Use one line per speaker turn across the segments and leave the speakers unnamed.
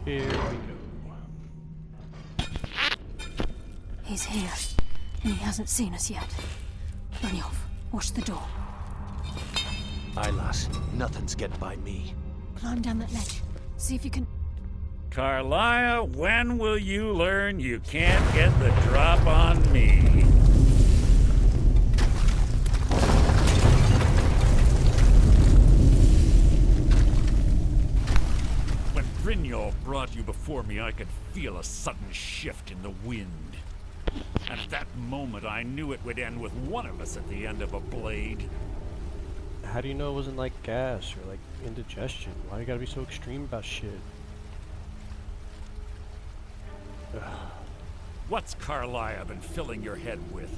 Here we go.
He's here, and he hasn't seen us yet. Brynjolf, watch the door.
Aye, lass. Nothing's getting by me.
Climb down that ledge. See if you can...
Carlia, when will you learn you can't get the drop on me? When Brynjolf brought you before me, I could feel a sudden shift in the wind. And at that moment, I knew it would end with one of us at the end of a blade.
How do you know it wasn't like gas or like indigestion? Why you gotta be so extreme about shit? Ugh.
What's Carlia been filling your head with?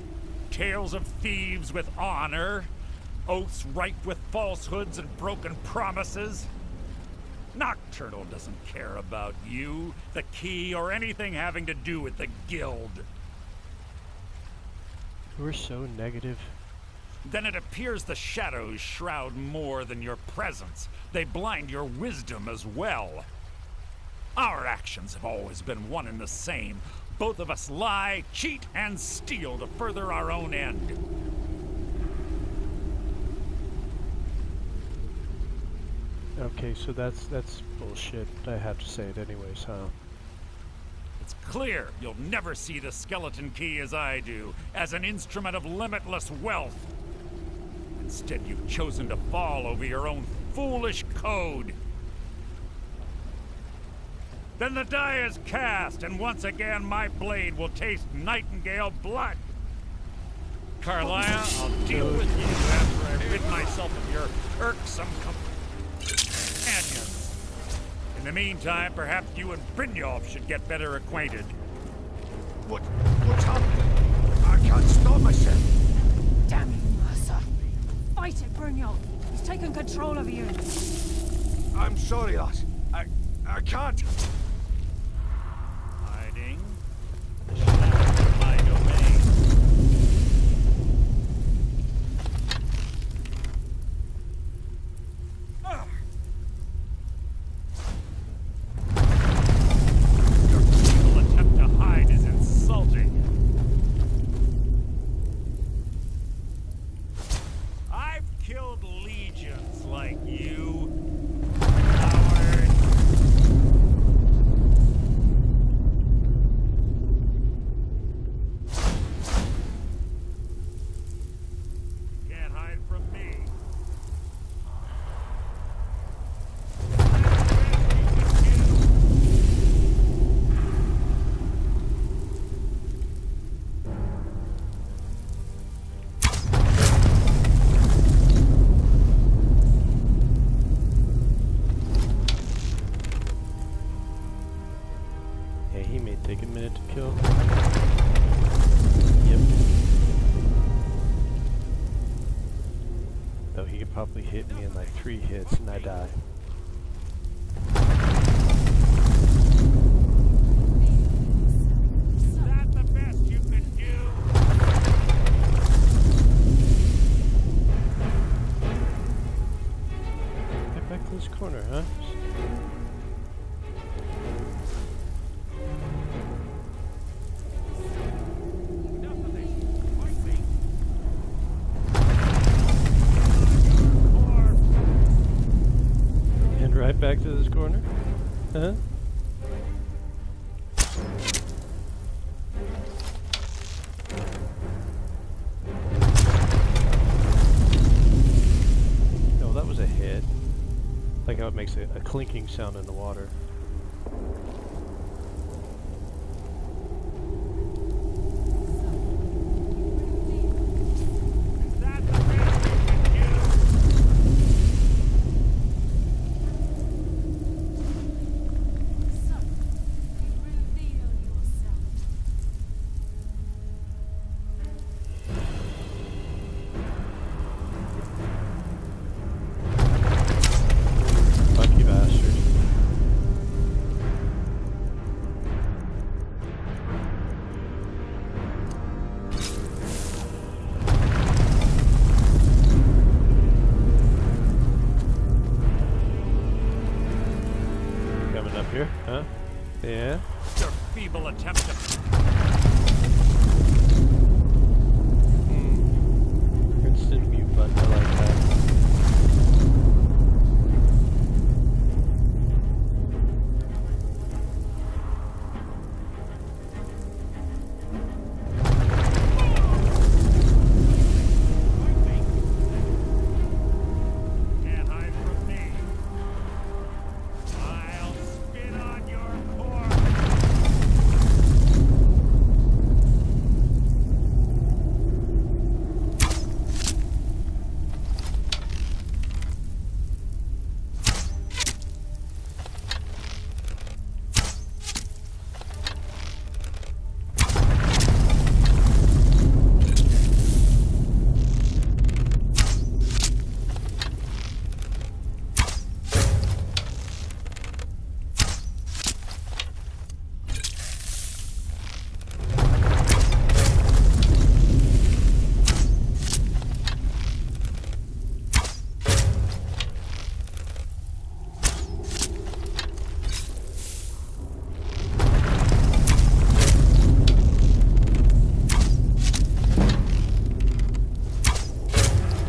Tales of thieves with honor? Oaths ripe with falsehoods and broken promises? Nocturnal doesn't care about you, the key, or anything having to do with the guild.
We're so negative.
Then it appears the shadows shroud more than your presence. They blind your wisdom as well. Our actions have always been one and the same. Both of us lie, cheat, and steal to further our own end.
Okay, so that's bullshit. I have to say it anyways, huh?
It's clear you'll never see the skeleton key as I do, as an instrument of limitless wealth. Instead, you've chosen to fall over your own foolish code. Then the die is cast, and once again my blade will taste Nightingale blood. Carlia, I'll deal with you after I've rid myself of your irksome companions. In the meantime, perhaps you and Brynjolf should get better acquainted.
What's happening? I can't stop myself.
Damn you, Mercer. Fight it, Brynjolf. He's taken control of you.
I'm sorry, lass. I can't.
Hiding. The shadows of my domain. Your feeble attempt to hide is insulting. I've killed legions like you. Coward. Can't hide from me.
Yeah, he may take a minute to kill. Yep. Though he could probably hit me in like 3 hits and I die.
Is that the best you can do?
Get back to this corner, huh?
Enough of this. Fight me.
And right back to this corner? Huh? No, that was a hit. Like how it makes a clinking sound in the water.
Is that the best you can do?
So, reveal yourself.
Lucky bastard. treasure, huh? Yeah?
Your feeble attempt to...
Instant mute button, I like that.
Can't hide from me. I'll spit on your corpse.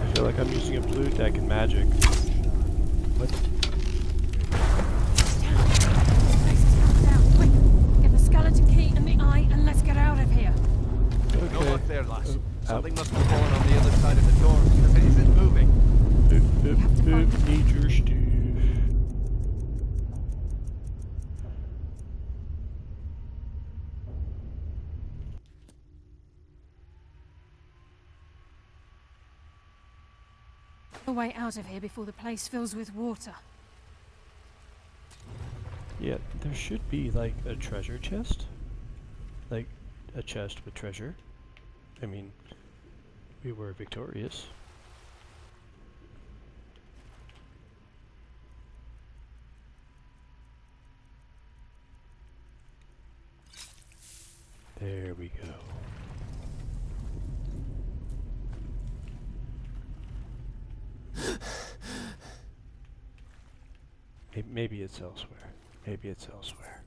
I feel like I'm using a blue deck in Magic. What?
This place is locked down. Quick! Get the skeleton key and the eye and let's get out of here.
Okay.
No luck there, lass.
Out.
Something must have fallen on the other side of the door because it isn't moving.
Need your stuff.
A way out of here before the place fills with water.
Yeah, there should be like a treasure chest. Like a chest with treasure. I mean, we were victorious. There we go. Maybe it's elsewhere. Maybe it's elsewhere.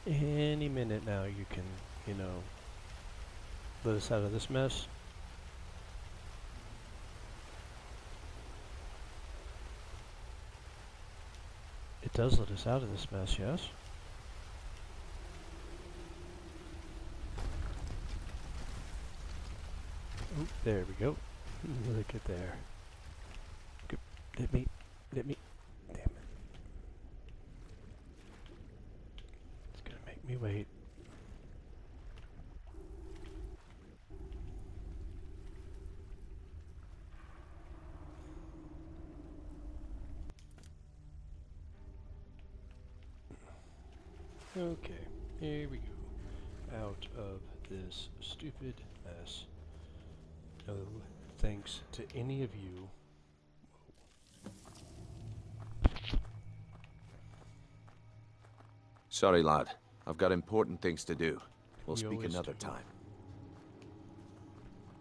Any minute now you can, you know, let us out of this mess. It does let us out of this mess, yes? Oh, there we go. Look at there. Good. Let me, damn it. It's gonna make me wait. Okay, here we go. Out of this stupid mess. No thanks to any of you.
Sorry, lad. I've got important things to do. We'll
We
speak
always
another
do.
time.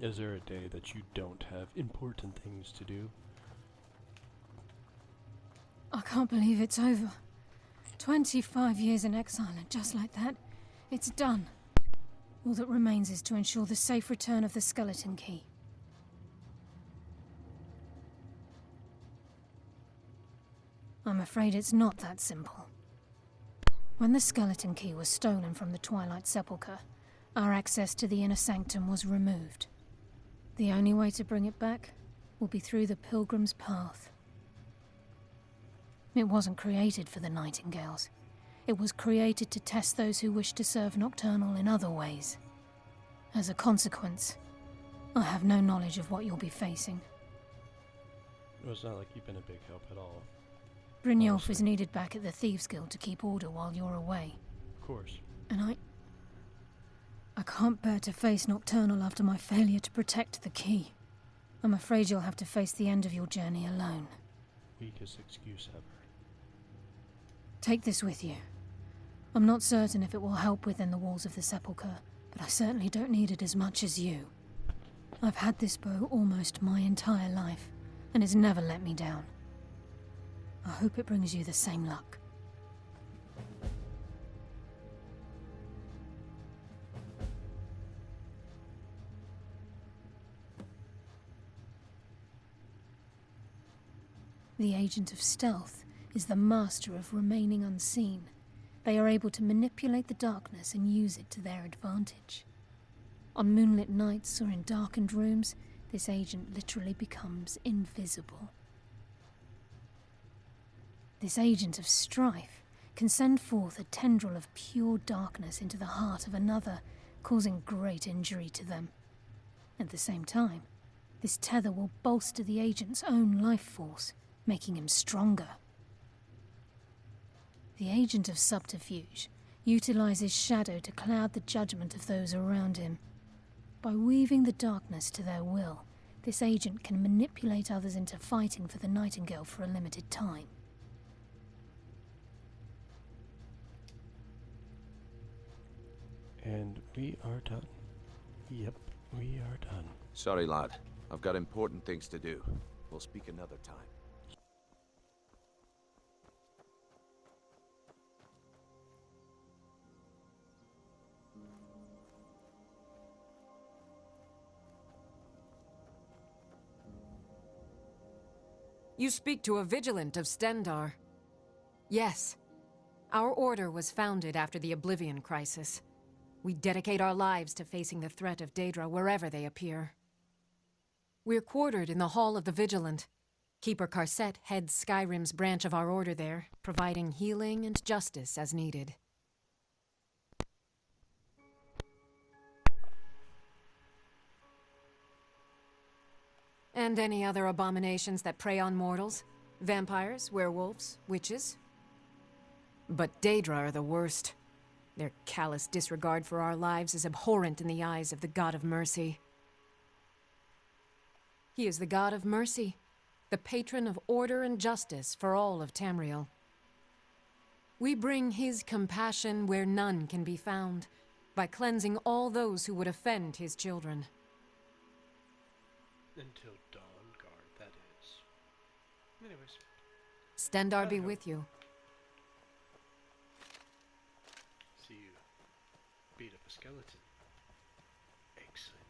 Is there a day that you don't have important things to do?
I can't believe it's over. 25 years in exile, and just like that, it's done. All that remains is to ensure the safe return of the skeleton key. I'm afraid it's not that simple. When the skeleton key was stolen from the Twilight Sepulchre, our access to the inner sanctum was removed. The only way to bring it back will be through the Pilgrim's Path. It wasn't created for the Nightingales. It was created to test those who wish to serve Nocturnal in other ways. As a consequence, I have no knowledge of what you'll be facing.
Well, it's not like you've been a big help at all.
Brynjolf
Honestly.
is needed back at the Thieves Guild to keep order while you're away.
Of course.
And I can't bear to face Nocturnal after my failure to protect the key. I'm afraid you'll have to face the end of your journey alone.
Weakest excuse ever.
Take this with you. I'm not certain if it will help within the walls of the Sepulchre, but I certainly don't need it as much as you. I've had this bow almost my entire life, and it's never let me down. I hope it brings you the same luck. The Agent of Stealth is the master of remaining unseen. They are able to manipulate the darkness and use it to their advantage. On moonlit nights or in darkened rooms, this agent literally becomes invisible. This Agent of Strife can send forth a tendril of pure darkness into the heart of another, causing great injury to them. At the same time, this tether will bolster the agent's own life force, making him stronger. The Agent of Subterfuge utilizes shadow to cloud the judgment of those around him. By weaving the darkness to their will, this agent can manipulate others into fighting for the Nightingale for a limited time.
And we are done. Yep, we are done.
Sorry, lad. I've got important things to do. We'll speak another time.
You speak to a vigilant of Stendar. Yes. Our order was founded after the Oblivion Crisis. We dedicate our lives to facing the threat of Daedra wherever they appear. We're quartered in the Hall of the Vigilant. Keeper Carset heads Skyrim's branch of our order there, providing healing and justice as needed. And any other abominations that prey on mortals? Vampires, werewolves, witches? But Daedra are the worst. Their callous disregard for our lives is abhorrent in the eyes of the God of Mercy. He is the God of Mercy, the patron of order and justice for all of Tamriel. We bring his compassion where none can be found, by cleansing all those who would offend his children.
Until Dawnguard, that is. Anyways.
Stendar be with you.
See you beat up a skeleton. Excellent.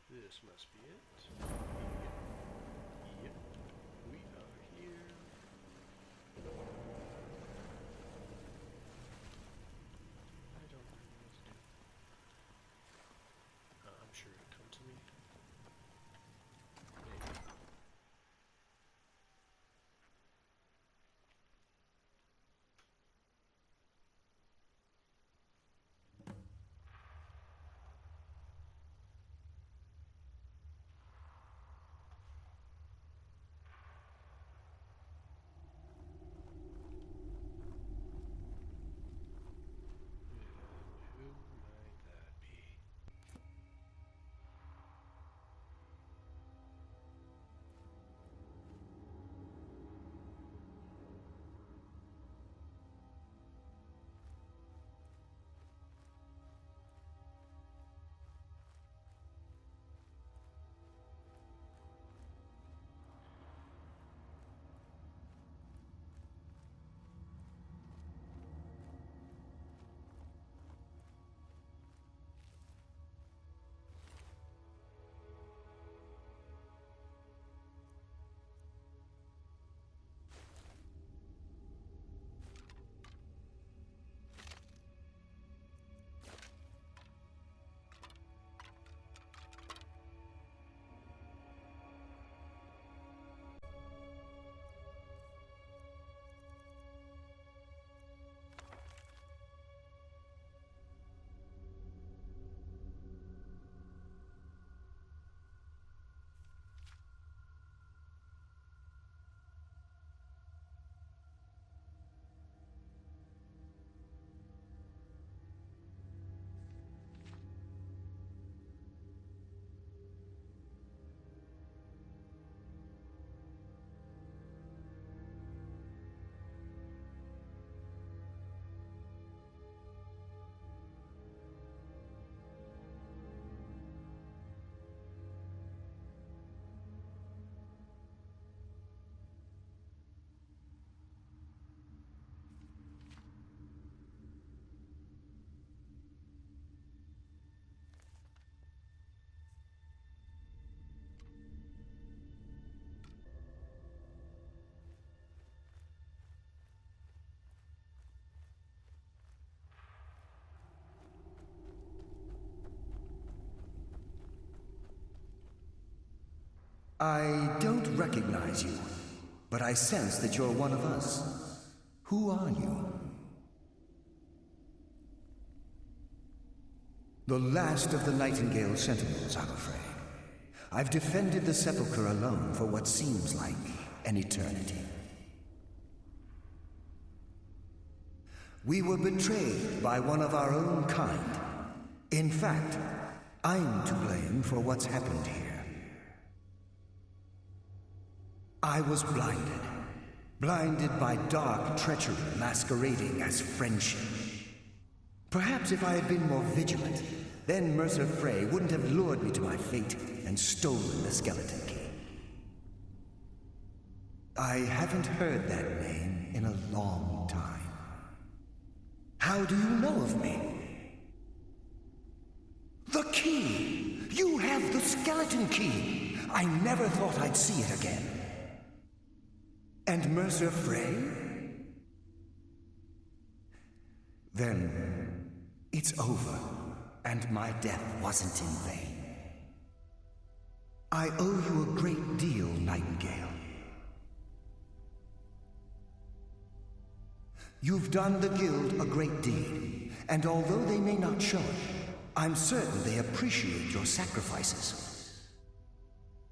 This must be it. Yep. We are here. I don't know what to do. I'm sure it'll come to me. Maybe.
I don't recognize you, but I sense that you're one of us. Who are you? The last of the Nightingale Sentinels, I'm afraid. I've defended the Sepulchre alone for what seems like an eternity. We were betrayed by one of our own kind. In fact, I'm to blame for what's happened here. I was blinded. Blinded by dark treachery masquerading as friendship. Perhaps if I had been more vigilant, then Mercer Frey wouldn't have lured me to my fate and stolen the skeleton key. I haven't heard that name in a long time. How do you know of me? The key! You have the skeleton key! I never thought I'd see it again. And Mercer Frey? Then, it's over, and my death wasn't in vain. I owe you a great deal, Nightingale. You've done the Guild a great deed, and although they may not show it, I'm certain they appreciate your sacrifices.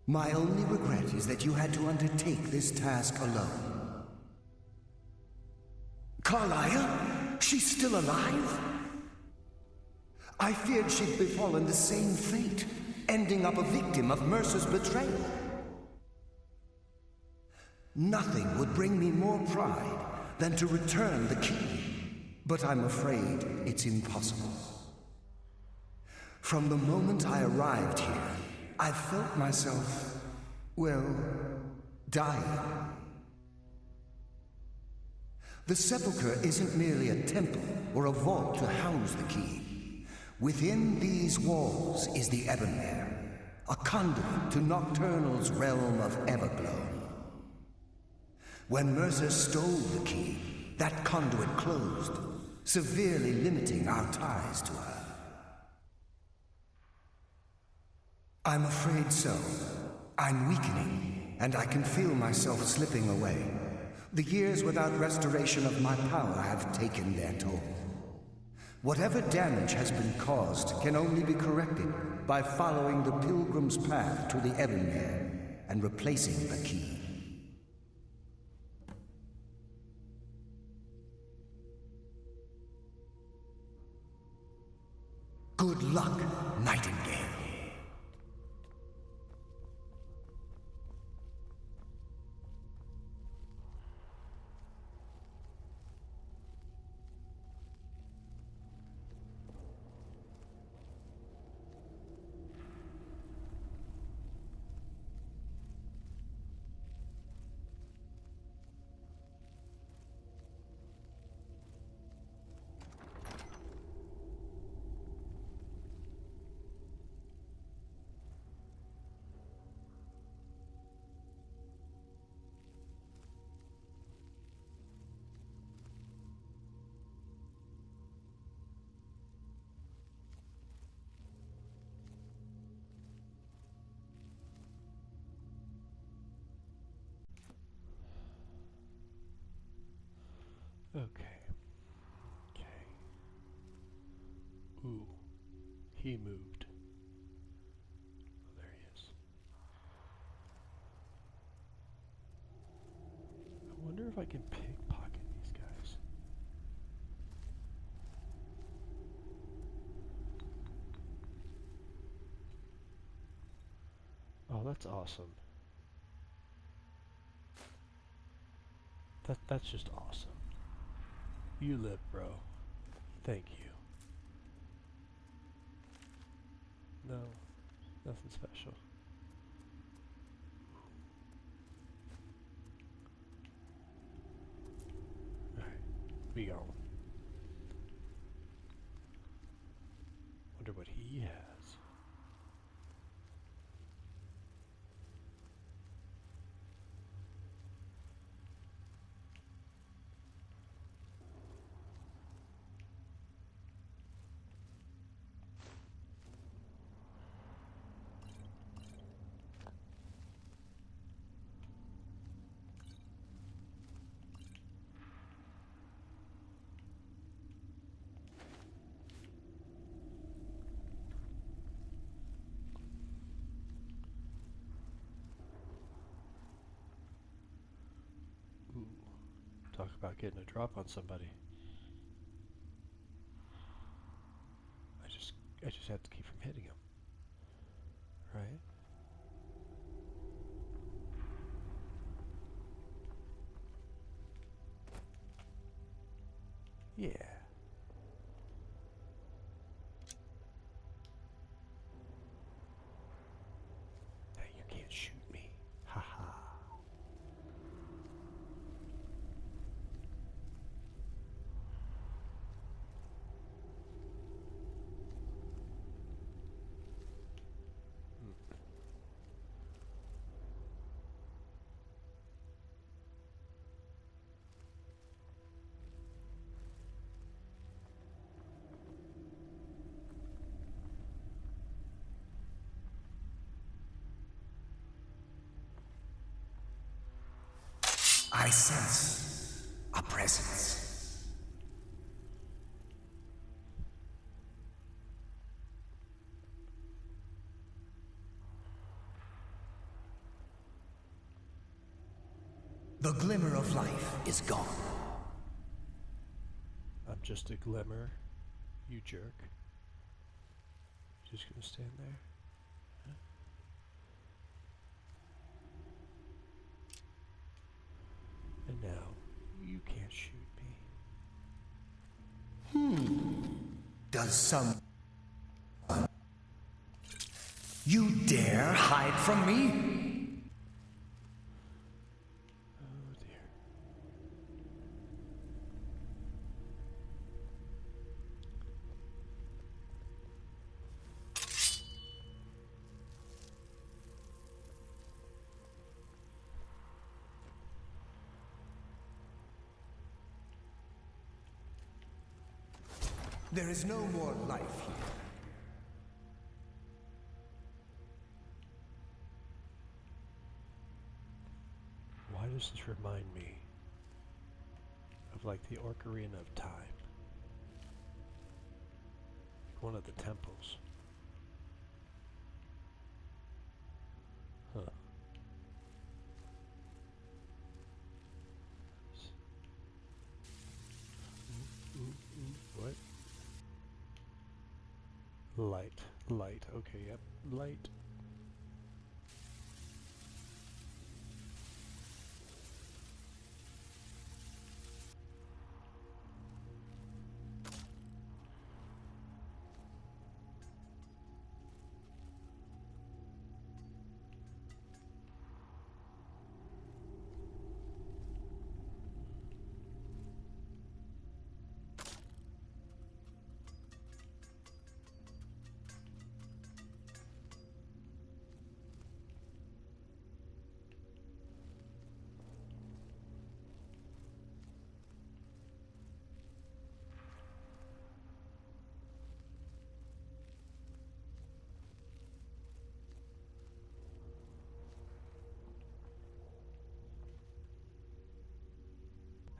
My only regret is that you had to undertake this task alone. Carlia? She's still alive? I feared she'd befallen the same fate, ending up a victim of Mercer's betrayal. Nothing would bring me more pride than to return the key, but I'm afraid it's impossible. From the moment I arrived here, I felt myself, well, dying. The Sepulchre isn't merely a temple or a vault to house the key. Within these walls is the Ebonmere, a conduit to Nocturnal's realm of Everglow. When Mercer stole the key, that conduit closed, severely limiting our ties to her. I'm afraid so. I'm weakening, and I can feel myself slipping away. The years without restoration of my power have taken their toll. Whatever damage has been caused can only be corrected by following the Pilgrim's path to the Ebonmere and replacing the key. Good luck, Nightingale.
Okay. Okay. Ooh. He moved. Oh, there he is. I wonder if I can pickpocket these guys. Oh, that's awesome. That's just awesome. You live, bro. Thank you. No, nothing special. Alright, we go. Wonder what he has. Talk about getting a drop on somebody. I just have to keep from hitting him. Right? Yeah. Now you can't shoot me. Haha.
I sense a presence. The glimmer of life is gone.
I'm just a glimmer, you jerk. Just gonna stand there? Huh? And now, you can't shoot me.
Does some... You dare hide from me?
Oh dear.
There is no more life here.
Why does this remind me of like the Ocarina of Time? One of the temples. Huh. What? Light. Light. Okay, yep. Light.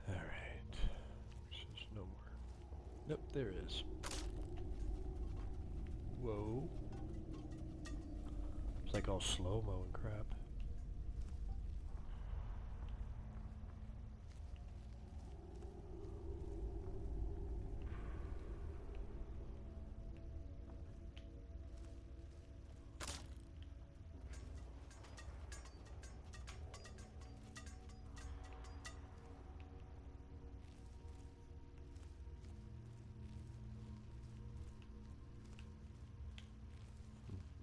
Alright. There's no more. Nope, there is. Whoa. It's like all slow-mo and crap.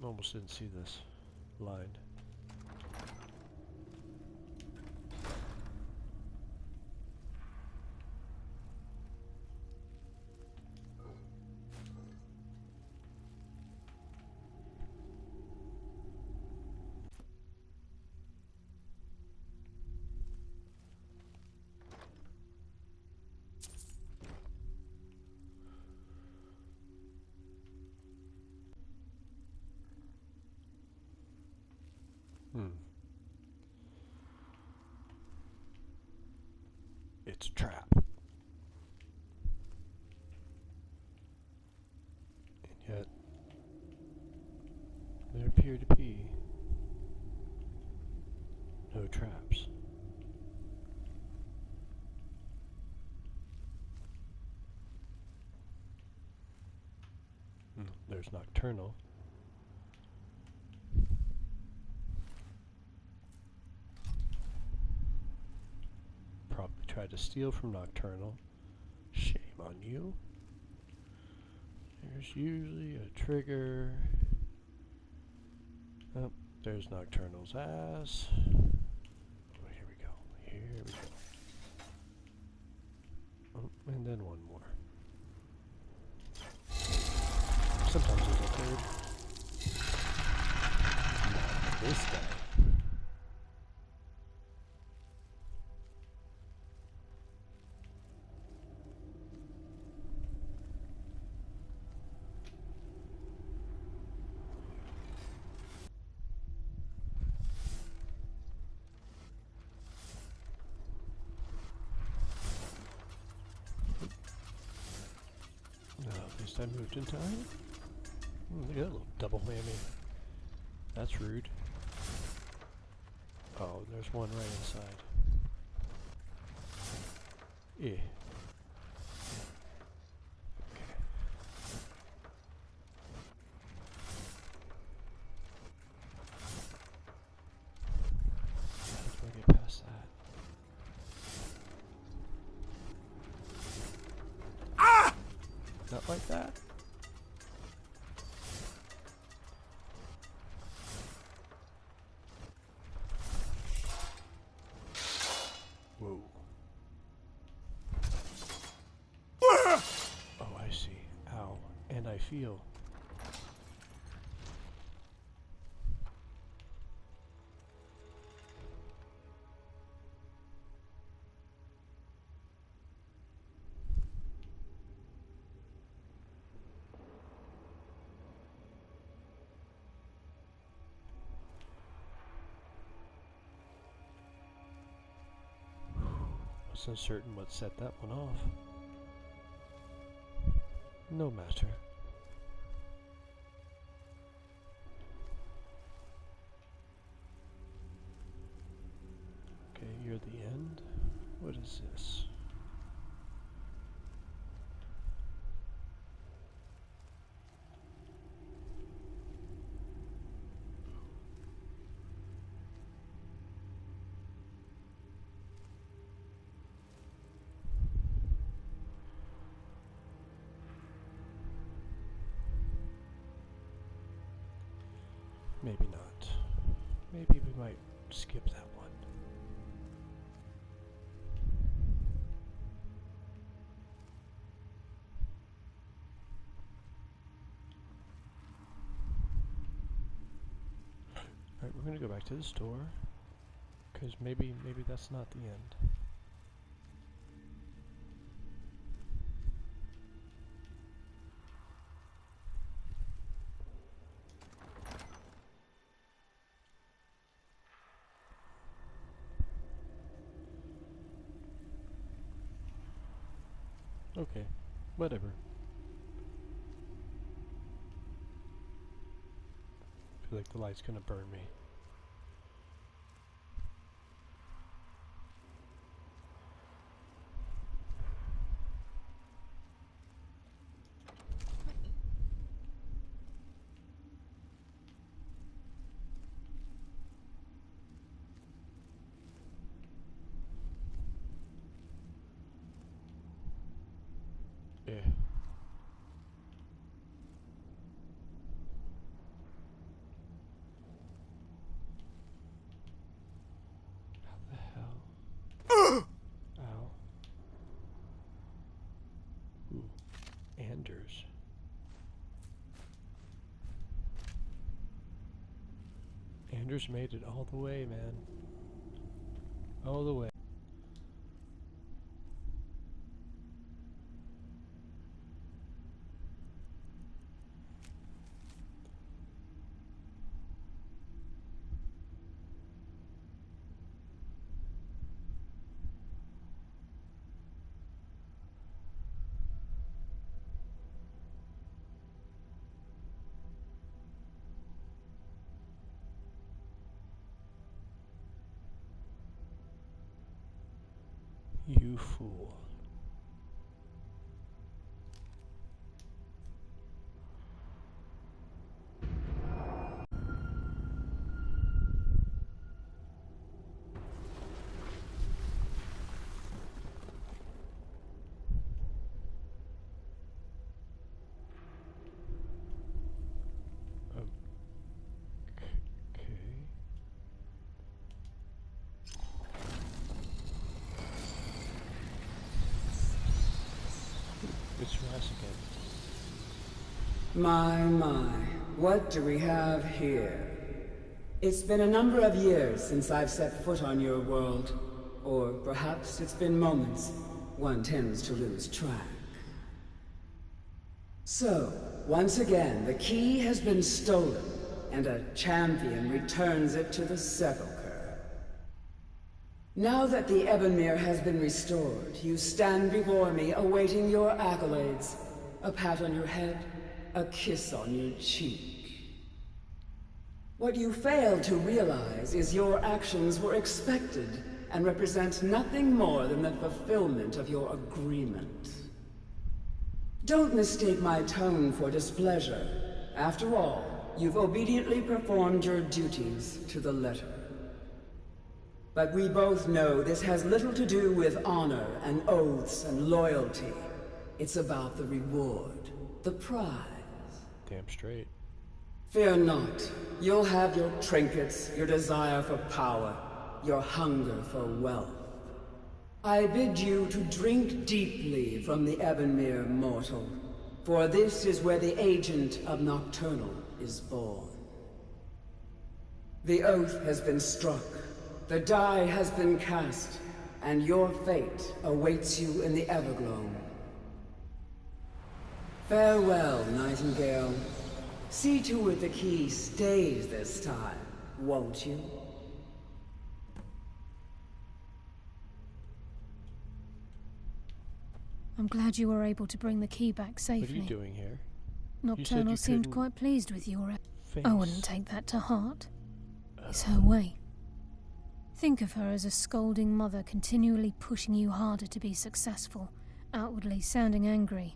Almost didn't see this line. It's a trap. And yet, there appear to be no traps. There's Nocturnal. Probably tried to steal from Nocturnal. Shame on you. There's usually a trigger. Oh, there's Nocturnal's ass. Oh, here we go. Here we go. Oh, and then one more. Sometimes there's a third. Not this guy. At least I moved in time. Look at that little double whammy. That's rude. Oh, there's one right inside. Yeah. Okay. How do I get past that? Ah! Not like that. Whoa. Oh, I see. Ow. And I feel. Wasn't certain what set that one off. No matter. Okay, you're the end. What is this? Maybe not. Maybe we might skip that one. Alright, we're gonna go back to the store. Because maybe that's not the end. Okay, whatever. I feel like the light's gonna burn me. Yeah. How the hell? Ow. Ooh. Anders. Anders made it all the way, man. All the way. You fool. . . . . . . . . . . . . . . . . . . . . . . . . . . . . . . . . . . . . . . . . . . . . . . . . You fool. It's Ras again.
My, what do we have here? It's been a number of years since I've set foot on your world. Or perhaps it's been moments. One tends to lose track. So, once again, the key has been stolen, and a champion returns it to the sepulchre. Now that the Ebonmere has been restored, you stand before me awaiting your accolades. A pat on your head, a kiss on your cheek. What you fail to realize is your actions were expected and represent nothing more than the fulfillment of your agreement. Don't mistake my tone for displeasure. After all, you've obediently performed your duties to the letter. But we both know this has little to do with honor and oaths and loyalty. It's about the reward, the prize.
Damn straight.
Fear not. You'll have your trinkets, your desire for power, your hunger for wealth. I bid you to drink deeply from the Ebonmere mortal, for this is where the agent of Nocturnal is born. The oath has been struck, the die has been cast, and your fate awaits you in the Evergloam. Farewell, Nightingale. See to it the key stays this time, won't you?
I'm glad you were able to bring the key back safely.
What are you doing here?
Nocturnal seemed
couldn't
quite pleased with your...
face.
I wouldn't take that to heart. It's her way. Think of her as a scolding mother continually pushing you harder to be successful, outwardly sounding angry,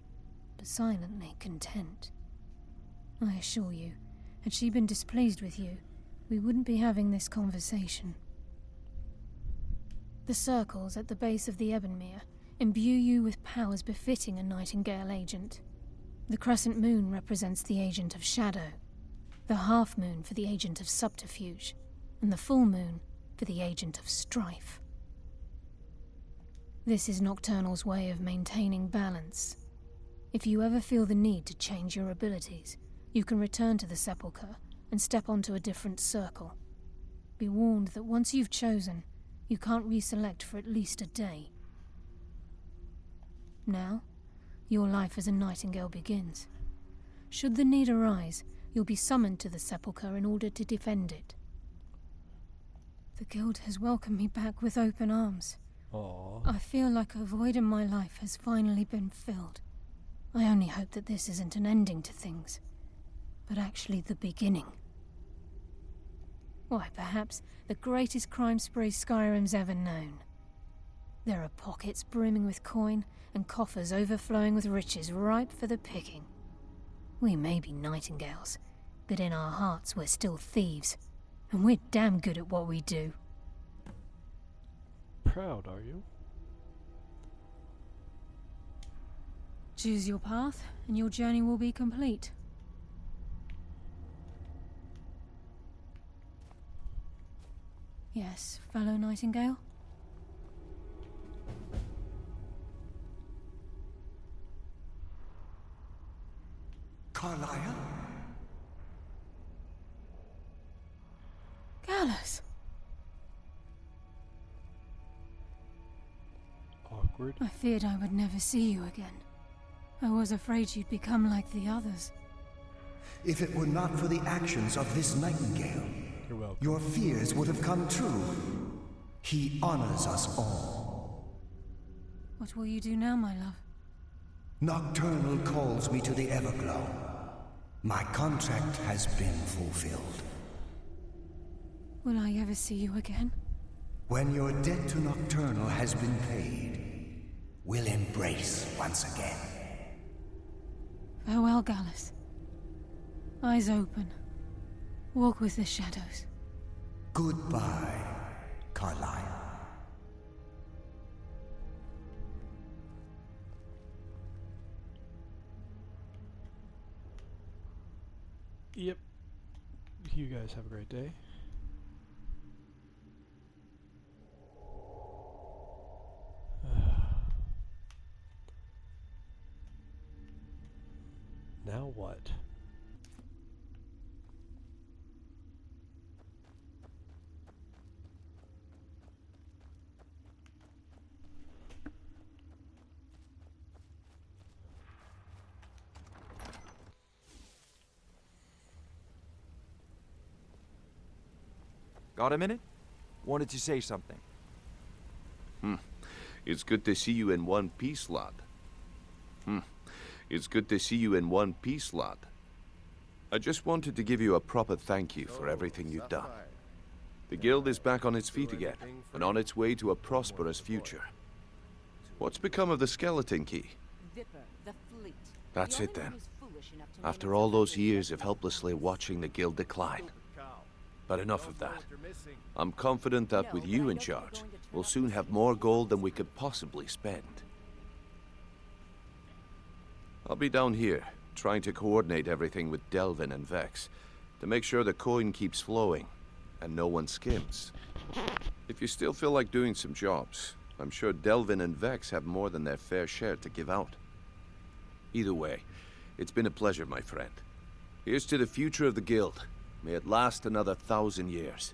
but silently content. I assure you, had she been displeased with you, we wouldn't be having this conversation. The circles at the base of the Ebonmere imbue you with powers befitting a Nightingale agent. The crescent moon represents the agent of shadow, the half moon for the agent of subterfuge, and the full moon for the agent of strife. This is Nocturnal's way of maintaining balance. If you ever feel the need to change your abilities, you can return to the sepulchre and step onto a different circle. Be warned that once you've chosen, you can't reselect for at least a day. Now, your life as a Nightingale begins. Should the need arise, you'll be summoned to the sepulchre in order to defend it. The Guild has welcomed me back with open arms.
Aww.
I feel like a void in my life has finally been filled. I only hope that this isn't an ending to things, but actually the beginning. Why, perhaps the greatest crime spree Skyrim's ever known. There are pockets brimming with coin and coffers overflowing with riches ripe for the picking. We may be Nightingales, but in our hearts we're still thieves, and we're damn good at what we do.
Proud, are you?
Choose your path, and your journey will be complete. Yes, fellow Nightingale?
Carlia?
Gallus!
Awkward.
I feared I would never see you again. I was afraid you'd become like the others.
If it were not for the actions of this Nightingale,
You're welcome.
your fears would have come true. He honors us all.
What will you do now, my love?
Nocturnal calls me to the Everglow. My contract has been fulfilled.
Will I ever see you again?
When your debt to Nocturnal has been paid, we'll embrace once again.
Farewell, Gallus. Eyes open. Walk with the shadows.
Goodbye, Carlia.
Yep. You guys have a great day. Now what?
Got a minute? Wanted to say something.
It's good to see you in one piece, lad. It's good to see you in one piece, lad. I just wanted to give you a proper thank you for everything you've done. The guild is back on its feet again, and on its way to a prosperous future. What's become of the skeleton key? That's it then. After all those years of helplessly watching the guild decline. But enough of that. I'm confident that with you in charge, we'll soon have more gold than we could possibly spend. I'll be down here, trying to coordinate everything with Delvin and Vex, to make sure the coin keeps flowing, and no one skims. If you still feel like doing some jobs, I'm sure Delvin and Vex have more than their fair share to give out. Either way, it's been a pleasure, my friend. Here's to the future of the guild. May it last another 1,000 years.